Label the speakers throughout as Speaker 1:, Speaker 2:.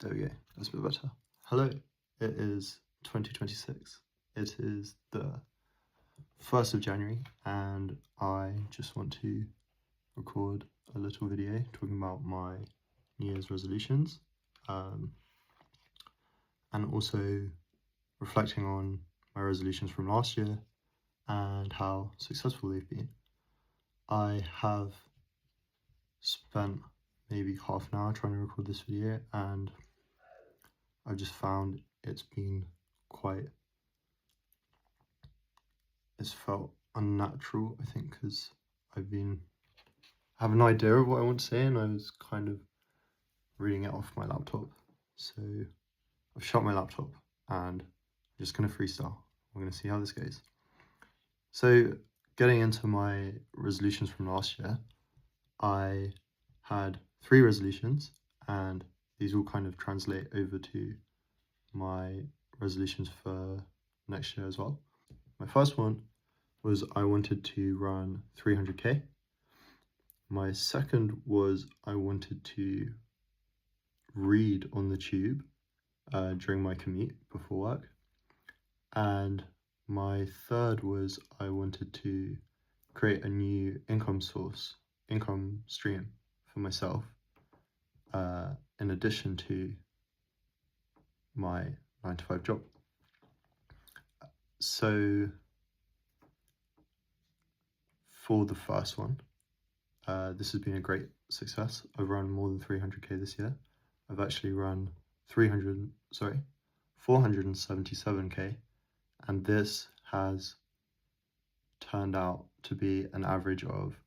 Speaker 1: There we go, that's a bit better. Hello, it is 2026. It is the 1st of January and I just want to record a little video talking about my New Year's resolutions and also reflecting on my resolutions from last year and how successful they've been. I have spent maybe half an hour trying to record this video and I've just found it's felt unnatural, I think, because I have an idea of what I want to say and I was kind of reading it off my laptop. So I've shut my laptop and I'm just going to freestyle. We're going to see how this goes. So getting into my resolutions from last year, I had 3 resolutions and these all kind of translate over to my resolutions for next year as well. My first one was I wanted to run 300k. My second was I wanted to read on the tube during my commute before work. And my third was I wanted to create a new income stream for myself in addition to my 9-to-5 job. So for the first one, this has been a great success. I've run more than 300k this year. I've actually run 477k, and this has turned out to be an average of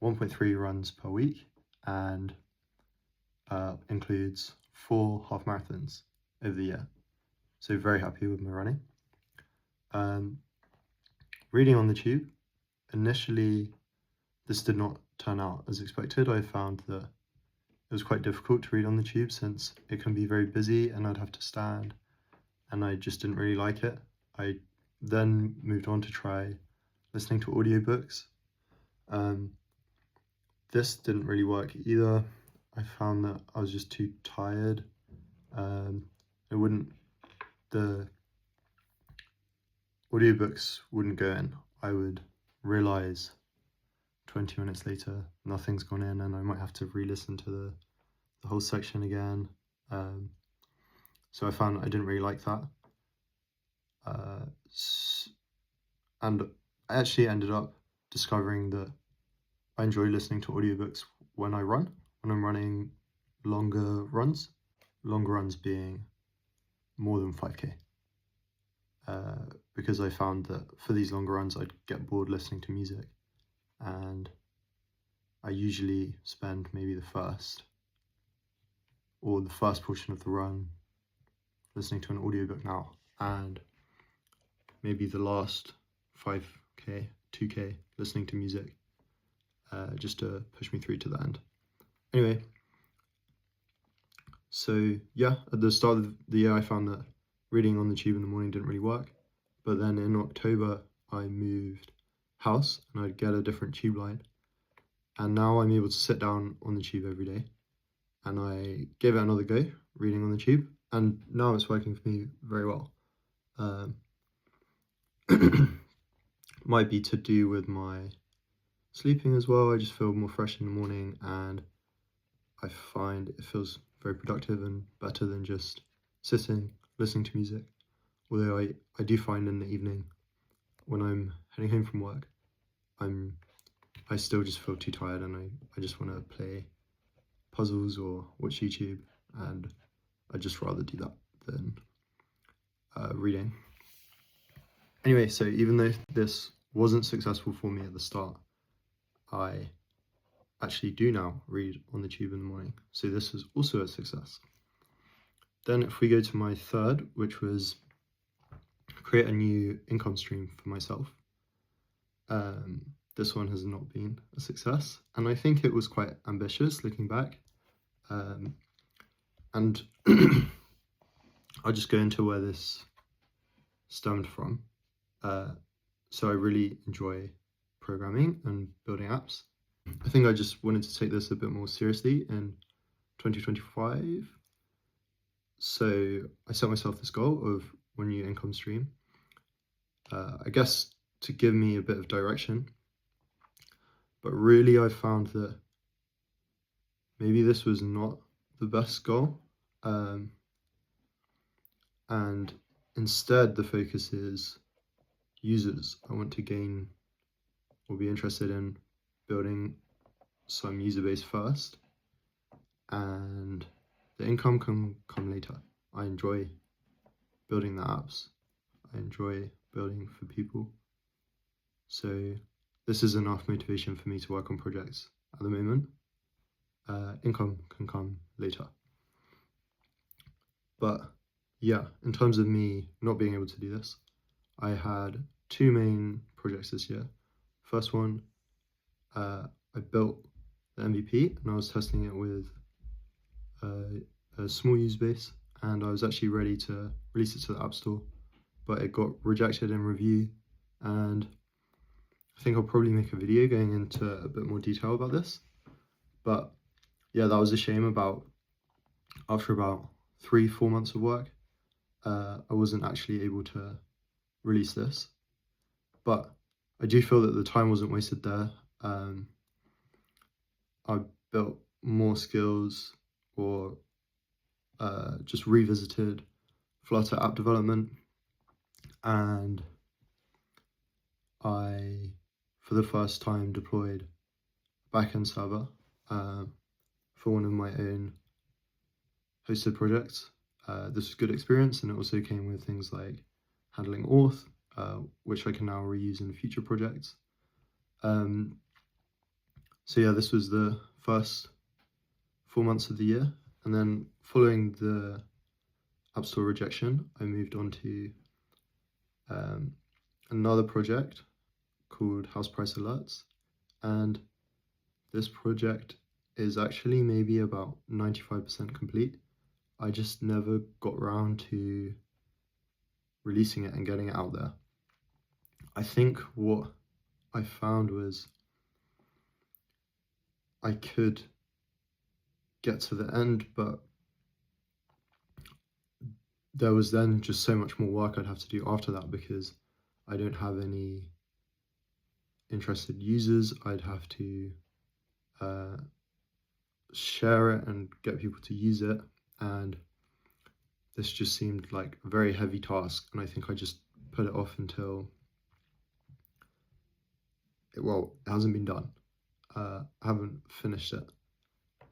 Speaker 1: 1.3 runs per week and includes 4 half marathons over the year. So very happy with my running. Reading on the tube, initially this did not turn out as expected. I found that it was quite difficult to read on the tube since it can be very busy and I'd have to stand and I just didn't really like it. I then moved on to try listening to audiobooks. This didn't really work either. I found that I was just too tired. The audiobooks wouldn't go in. I would realize 20 minutes later nothing's gone in and I might have to re-listen to the whole section again. So I found I didn't really like that. And I actually ended up discovering that I enjoy listening to audiobooks when I'm running longer runs being more than 5k. Because I found that for these longer runs I'd get bored listening to music, and I usually spend maybe the first portion of the run listening to an audiobook now, and maybe the last 5k, 2k listening to music, just to push me through to the end. Anyway, so yeah, at the start of the year I found that reading on the tube in the morning didn't really work, but then in October I moved house and I'd get a different tube line, and now I'm able to sit down on the tube every day, and I gave it another go reading on the tube, and now it's working for me very well. Might be to do with my sleeping as well. I just feel more fresh in the morning and I find it feels very productive and better than just sitting listening to music. Although I do find in the evening when I'm heading home from work, I still just feel too tired and I just want to play puzzles or watch YouTube, and I'd just rather do that than reading. Anyway, so even though this wasn't successful for me at the start, I actually do now read on the tube in the morning. So this is also a success. Then if we go to my third, which was create a new income stream for myself, this one has not been a success, and I think it was quite ambitious looking back. And I'll just go into where this stemmed from. So I really enjoy programming and building apps. I think I just wanted to take this a bit more seriously in 2025. So I set myself this goal of one new income stream, I guess to give me a bit of direction. But really, I found that maybe this was not the best goal. Um, and instead, the focus is users. I want to gain or be interested in building some user base first, and the income can come later. I enjoy building the apps, I enjoy building for people. So, this is enough motivation for me to work on projects at the moment. Income can come later. But yeah, in terms of me not being able to do this, I had two main projects this year. First one, I built the MVP and I was testing it with a small user base, and I was actually ready to release it to the App Store, but it got rejected in review. And I think I'll probably make a video going into a bit more detail about this. But yeah, that was a shame. After about 3-4 months of work, I wasn't actually able to release this, but I do feel that the time wasn't wasted there. I built more skills, or just revisited Flutter app development, and I, for the first time, deployed a backend server for one of my own hosted projects. This was a good experience, and it also came with things like handling auth, which I can now reuse in future projects. So yeah, this was the first 4 months of the year, and then following the App Store rejection, I moved on to another project called House Price Alerts, and this project is actually maybe about 95% complete. I just never got around to releasing it and getting it out there. I think what I found was I could get to the end, but there was then just so much more work I'd have to do after that because I don't have any interested users. I'd have to share it and get people to use it, and this just seemed like a very heavy task, and I think I just put it off until it hasn't been done. I haven't finished it,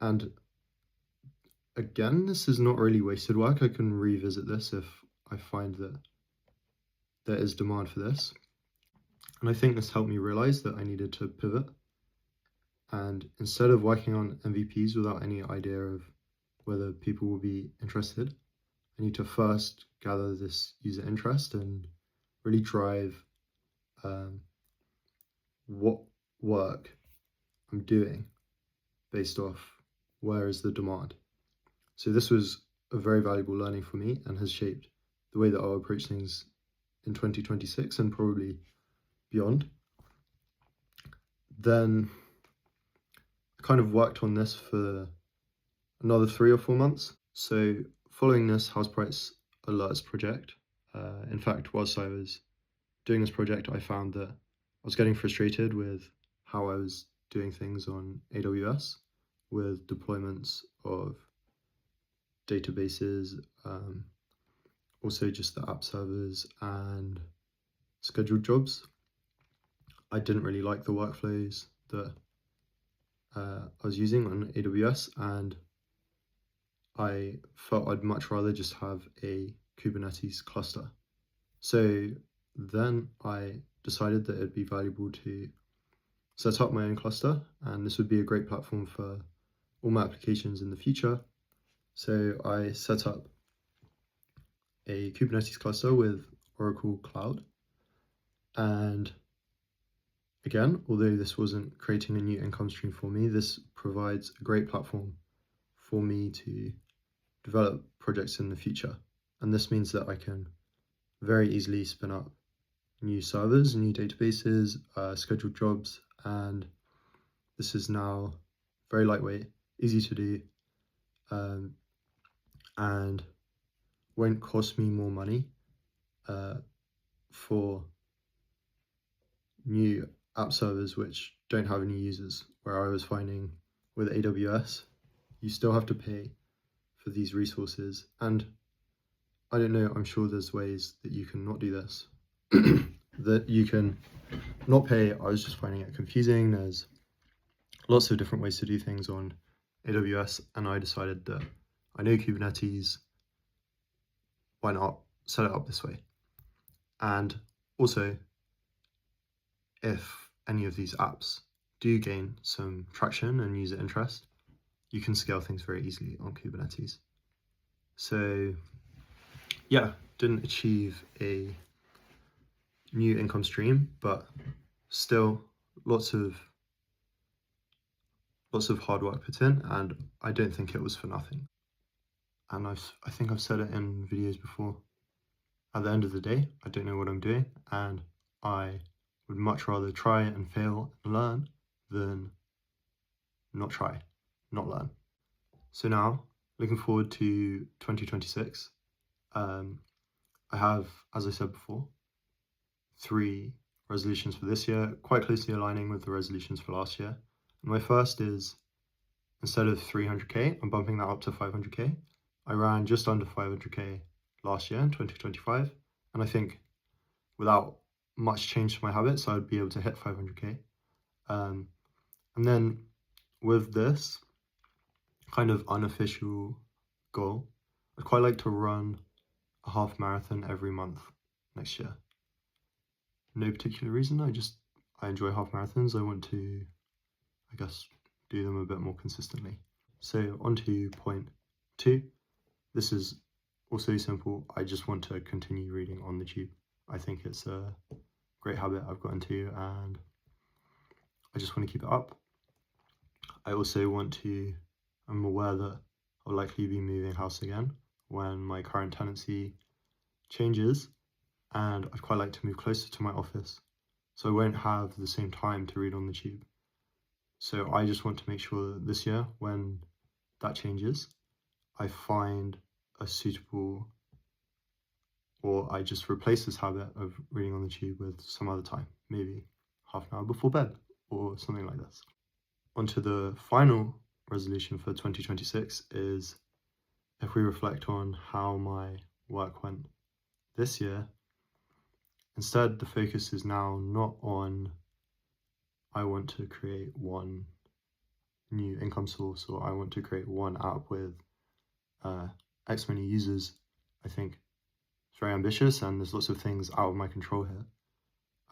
Speaker 1: and again, this is not really wasted work. I can revisit this if I find that there is demand for this, and I think this helped me realize that I needed to pivot, and instead of working on MVPs without any idea of whether people will be interested, I need to first gather this user interest and really drive what work I'm doing based off where is the demand. So this was a very valuable learning for me and has shaped the way that I'll approach things in 2026 and probably beyond. Then I kind of worked on this for another 3 or 4 months. So following this house price alerts project, in fact, whilst I was doing this project, I found that I was getting frustrated with how I was doing things on AWS with deployments of databases, also just the app servers and scheduled jobs. I didn't really like the workflows that I was using on AWS, and I felt I'd much rather just have a Kubernetes cluster. So then I decided that it'd be valuable to set up my own cluster, and this would be a great platform for all my applications in the future. So I set up a Kubernetes cluster with Oracle Cloud, and again, although this wasn't creating a new income stream for me, this provides a great platform for me to develop projects in the future. And this means that I can very easily spin up new servers, new databases, scheduled jobs, and this is now very lightweight, easy to do, and won't cost me more money for new app servers which don't have any users, where I was finding with AWS, you still have to pay for these resources. And I don't know, I'm sure there's ways that you can not do this, that you can not pay. I was just finding it confusing. There's lots of different ways to do things on AWS, and I decided that I know Kubernetes, why not set it up this way? And also, if any of these apps do gain some traction and user interest, you can scale things very easily on Kubernetes. So yeah, didn't achieve a new income stream, but still lots of hard work put in, and I don't think it was for nothing. And I think I've said it in videos before. At the end of the day, I don't know what I'm doing, and I would much rather try and fail and learn than not try, not learn. So now, looking forward to 2026. I have, as I said before, 3 resolutions for this year, quite closely aligning with the resolutions for last year. And my first is, instead of 300k, I'm bumping that up to 500k. I ran just under 500k last year in 2025, and I think without much change to my habits, I would be able to hit 500k. And then with this kind of unofficial goal, I'd quite like to run a half marathon every month next year. No particular reason, I enjoy half marathons. I want to, I guess, do them a bit more consistently. So on to point 2. This is also simple. I just want to continue reading on the tube. I think it's a great habit I've got into, and I just want to keep it up. I also I'm aware that I'll likely be moving house again when my current tenancy changes, and I'd quite like to move closer to my office, so I won't have the same time to read on the tube. So I just want to make sure that this year, when that changes, I find a suitable, or I just replace this habit of reading on the tube with some other time, maybe half an hour before bed or something like this. Onto the final resolution for 2026 is, if we reflect on how my work went this year, instead the focus is now not on I want to create one new income source, or I want to create one app with X many users. I think it's very ambitious, and there's lots of things out of my control here.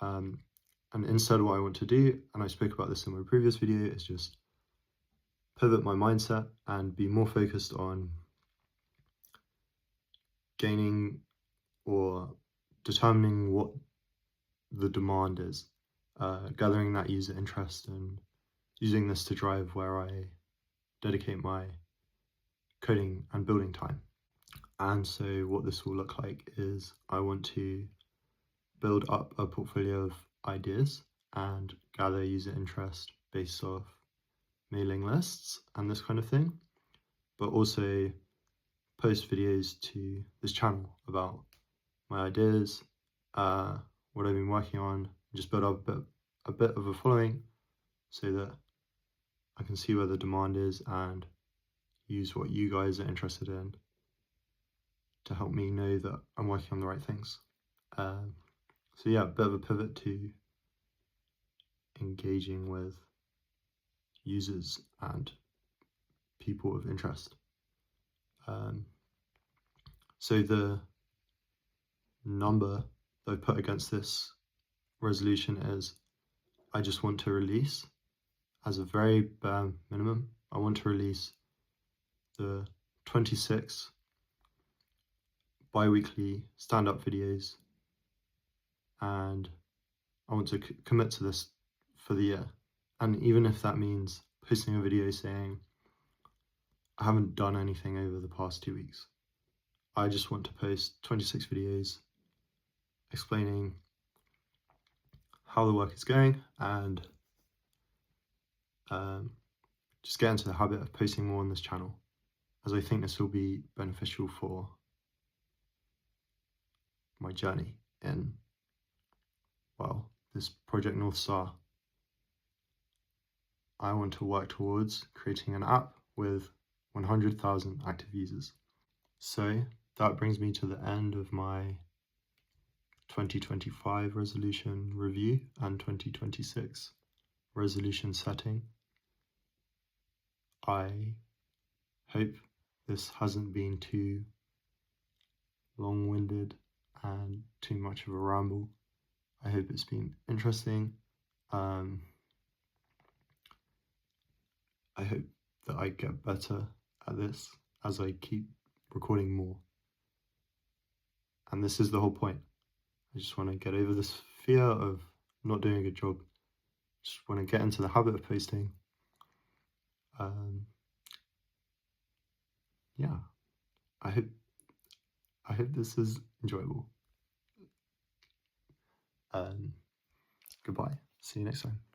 Speaker 1: And instead, what I want to do, and I spoke about this in my previous video, is just pivot my mindset and be more focused on gaining or determining what the demand is, gathering that user interest, and using this to drive where I dedicate my coding and building time. And so what this will look like is, I want to build up a portfolio of ideas and gather user interest based off mailing lists and this kind of thing, but also post videos to this channel about my ideas, what I've been working on, and just build up a bit of a following so that I can see where the demand is and use what you guys are interested in to help me know that I'm working on the right things. So yeah, a bit of a pivot to engaging with users and people of interest. So the number that I put against this resolution is, I just want to release, as a very bare minimum, I want to release the 26 bi-weekly stand-up videos, and I want to commit to this for the year. And even if that means posting a video saying I haven't done anything over the past 2 weeks, I just want to post 26 videos explaining how the work is going, and just get into the habit of posting more on this channel, as I think this will be beneficial for my journey in, well, this Project North Star. I want to work towards creating an app with 100,000 active users. So that brings me to the end of my 2025 resolution review and 2026 resolution setting. I hope this hasn't been too long-winded and too much of a ramble. I hope it's been interesting. I hope that I get better at this as I keep recording more. And this is the whole point. I just want to get over this fear of not doing a good job. Just want to get into the habit of posting. Yeah, I hope this is enjoyable. Goodbye. See you next time.